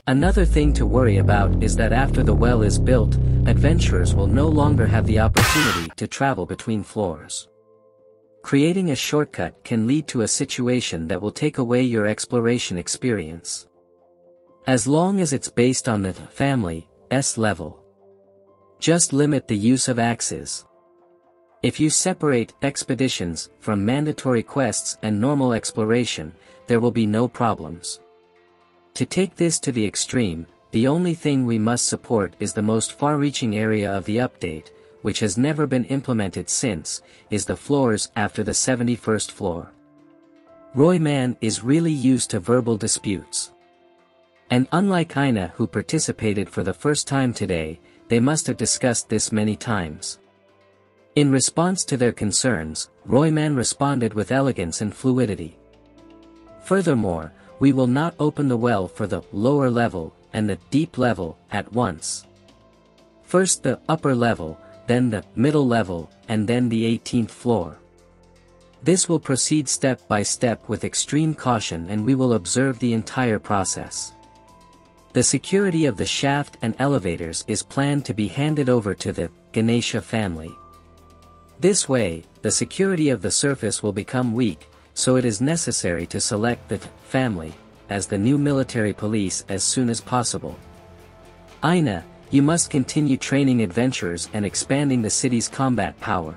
Another thing to worry about is that after the well is built, adventurers will no longer have the opportunity to travel between floors. Creating a shortcut can lead to a situation that will take away your exploration experience. As long as it's based on the family's level. Just limit the use of axes. If you separate expeditions from mandatory quests and normal exploration, there will be no problems. To take this to the extreme, the only thing we must support is the most far-reaching area of the update, which has never been implemented since, is the floors after the 71st floor. Royman is really used to verbal disputes. And unlike Eina, who participated for the first time today, they must have discussed this many times. In response to their concerns, Royman responded with elegance and fluidity. Furthermore, we will not open the well for the lower level and the deep level at once. First the upper level, then the middle level, and then the 18th floor. This will proceed step by step with extreme caution, and we will observe the entire process. The security of the shaft and elevators is planned to be handed over to the Ganesha family. This way, the security of the surface will become weak, so it is necessary to select the family as the new military police as soon as possible. Eina, you must continue training adventurers and expanding the city's combat power.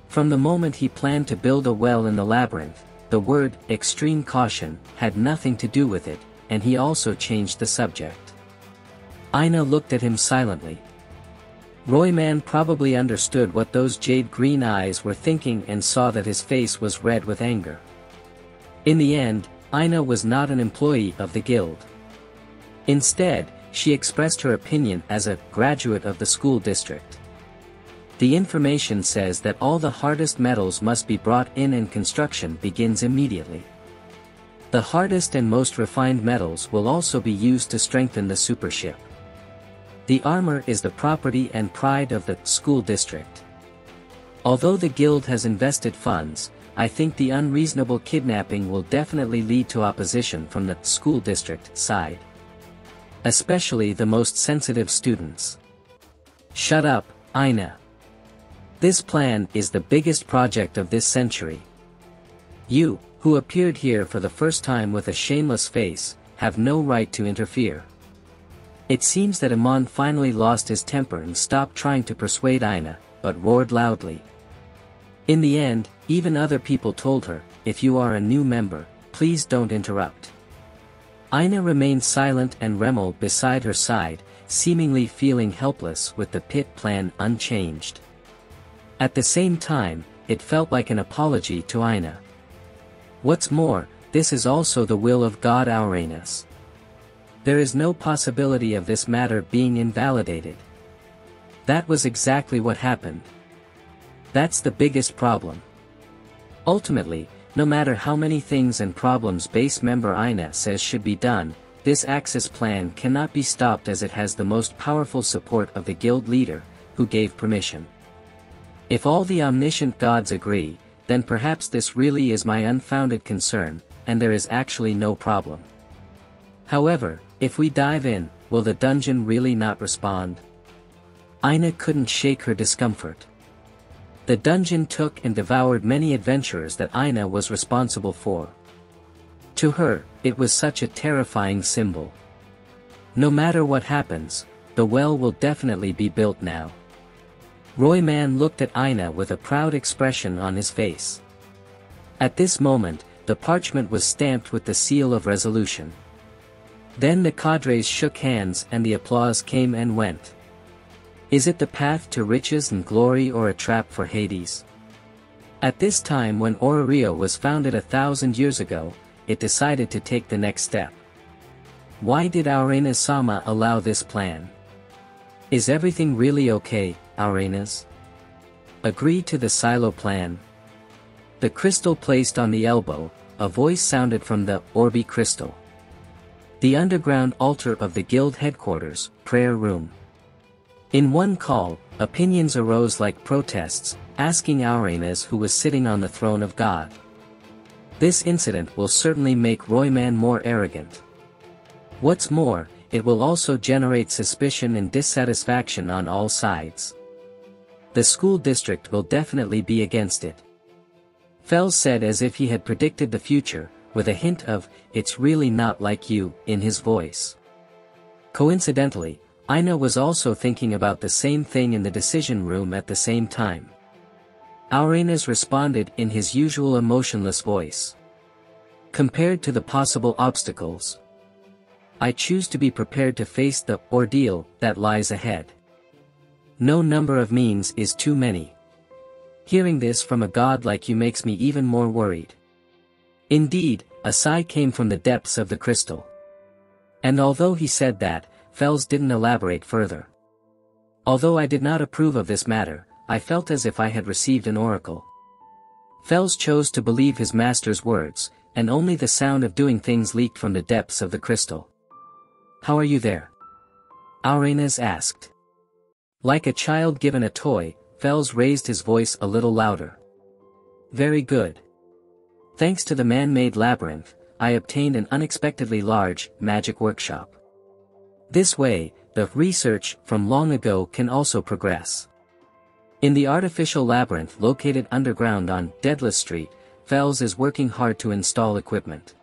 From the moment he planned to build a well in the labyrinth, the word extreme caution had nothing to do with it, and he also changed the subject. Eina looked at him silently. Royman probably understood what those jade-green eyes were thinking and saw that his face was red with anger. In the end, Eina was not an employee of the guild. Instead, she expressed her opinion as a graduate of the school district. The information says that all the hardest metals must be brought in and construction begins immediately. The hardest and most refined metals will also be used to strengthen the supership. The armor is the property and pride of the school district. Although the guild has invested funds, I think the unreasonable kidnapping will definitely lead to opposition from the school district side. Especially the most sensitive students. Shut up, Eina. This plan is the biggest project of this century. You, who appeared here for the first time with a shameless face, have no right to interfere. It seems that Amon finally lost his temper and stopped trying to persuade Eina, but roared loudly. In the end, even other people told her, if you are a new member, please don't interrupt. Eina remained silent and Remel beside her side, seemingly feeling helpless with the pit plan unchanged. At the same time, it felt like an apology to Eina. What's more, this is also the will of God Uranus. There is no possibility of this matter being invalidated. That was exactly what happened. That's the biggest problem. Ultimately, no matter how many things and problems base member Eina says should be done, this Axis plan cannot be stopped as it has the most powerful support of the guild leader, who gave permission. If all the omniscient gods agree, then perhaps this really is my unfounded concern, and there is actually no problem. However, if we dive in, will the dungeon really not respond? Eina couldn't shake her discomfort. The dungeon took and devoured many adventurers that Eina was responsible for. To her, it was such a terrifying symbol. No matter what happens, the well will definitely be built now. Royman looked at Eina with a proud expression on his face. At this moment, the parchment was stamped with the seal of resolution. Then the cadres shook hands and the applause came and went. Is it the path to riches and glory or a trap for Hades? At this time when Orario was founded 1,000 years ago, it decided to take the next step. Why did Uranus-sama allow this plan? Is everything really okay, Uranus? Agree to the silo plan. The crystal placed on the elbow, a voice sounded from the Orbi crystal. The underground altar of the guild headquarters, prayer room. In one call, opinions arose like protests, asking Uranus who was sitting on the throne of God. This incident will certainly make Royman more arrogant. What's more, it will also generate suspicion and dissatisfaction on all sides. The school district will definitely be against it. Fels said as if he had predicted the future, with a hint of, "It's really not like you," in his voice. Coincidentally, Eina was also thinking about the same thing in the decision room at the same time. Auranas responded in his usual emotionless voice. Compared to the possible obstacles, I choose to be prepared to face the ordeal that lies ahead. No number of means is too many. Hearing this from a god like you makes me even more worried. Indeed, a sigh came from the depths of the crystal. And although he said that, Fels didn't elaborate further. Although I did not approve of this matter, I felt as if I had received an oracle. Fels chose to believe his master's words, and only the sound of doing things leaked from the depths of the crystal. "How are you there?" Auranas asked. Like a child given a toy, Fels raised his voice a little louder. "Very good. Thanks to the man-made labyrinth, I obtained an unexpectedly large, magic workshop. This way, the research from long ago can also progress." In the artificial labyrinth located underground on Deadless Street, Fels is working hard to install equipment.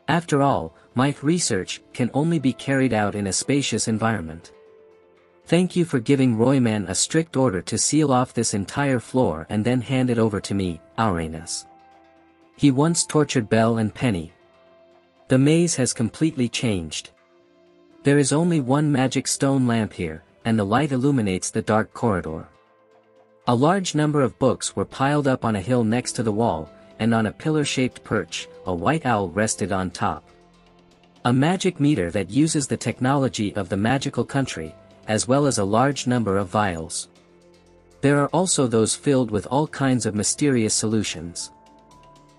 After all, my research can only be carried out in a spacious environment. "Thank you for giving Royman a strict order to seal off this entire floor and then hand it over to me, Auranas. He once tortured Belle and Penny. The maze has completely changed. There is only one magic stone lamp here, and the light illuminates the dark corridor." A large number of books were piled up on a hill next to the wall, and on a pillar-shaped perch, a white owl rested on top. A magic meter that uses the technology of the magical country, as well as a large number of vials. There are also those filled with all kinds of mysterious solutions.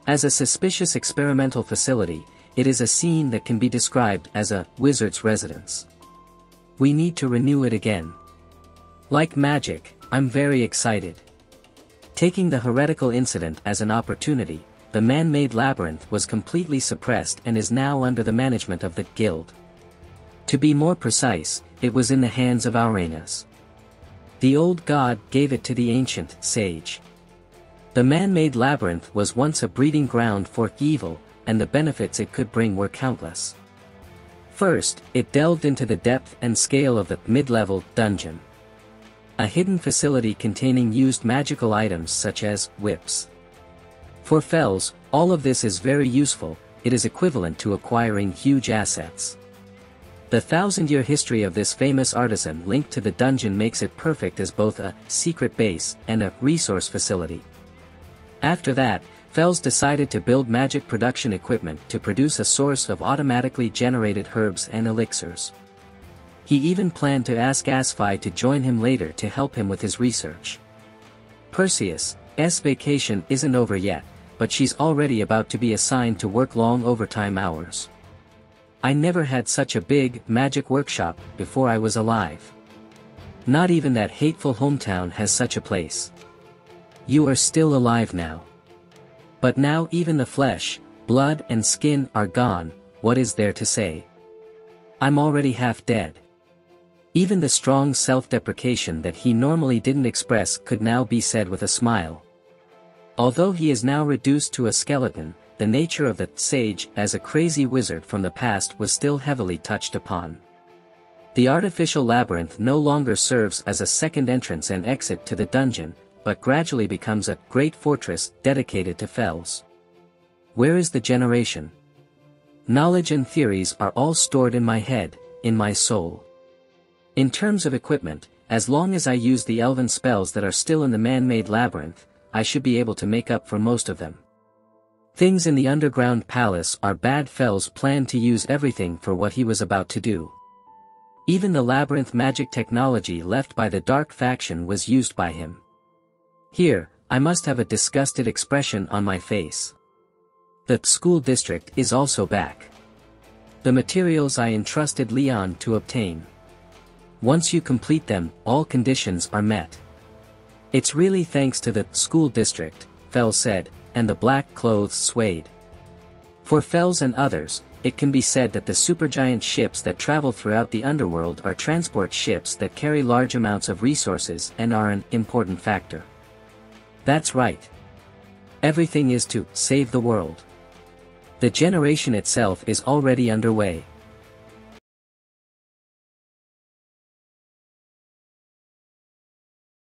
As a suspicious experimental facility, it is a scene that can be described as a wizard's residence. We need to renew it again. Like magic, I'm very excited. Taking the heretical incident as an opportunity, the man-made labyrinth was completely suppressed and is now under the management of the guild. To be more precise, it was in the hands of Auranas. The old god gave it to the ancient sage. The man-made labyrinth was once a breeding ground for evil, and the benefits it could bring were countless. First, it delved into the depth and scale of the mid-level dungeon. A hidden facility containing used magical items such as whips. For Fels, all of this is very useful, it is equivalent to acquiring huge assets. The 1,000-year history of this famous artisan linked to the dungeon makes it perfect as both a secret base and a resource facility. After that, Fels decided to build magic production equipment to produce a source of automatically generated herbs and elixirs. He even planned to ask Asfi to join him later to help him with his research. Perseus' vacation isn't over yet, but she's already about to be assigned to work long overtime hours. I never had such a big magic workshop before I was alive. Not even that hateful hometown has such a place. You are still alive now. But now even the flesh, blood and skin are gone, what is there to say? I'm already half dead. Even the strong self-deprecation that he normally didn't express could now be said with a smile. Although he is now reduced to a skeleton, the nature of the sage as a crazy wizard from the past was still heavily touched upon. The artificial labyrinth no longer serves as a second entrance and exit to the dungeon, but gradually becomes a great fortress dedicated to Fels. Where is the generation? Knowledge and theories are all stored in my head, in my soul. In terms of equipment, as long as I use the elven spells that are still in the man-made labyrinth, I should be able to make up for most of them. Things in the underground palace are bad. Fels planned to use everything for what he was about to do. Even the labyrinth magic technology left by the dark faction was used by him. Here, I must have a disgusted expression on my face. The school district is also back. The materials I entrusted Leon to obtain. Once you complete them, all conditions are met. It's really thanks to the school district, Fels said, and the black clothes swayed. For Fels and others, it can be said that the supergiant ships that travel throughout the underworld are transport ships that carry large amounts of resources and are an important factor. That's right. Everything is to save the world. The generation itself is already underway.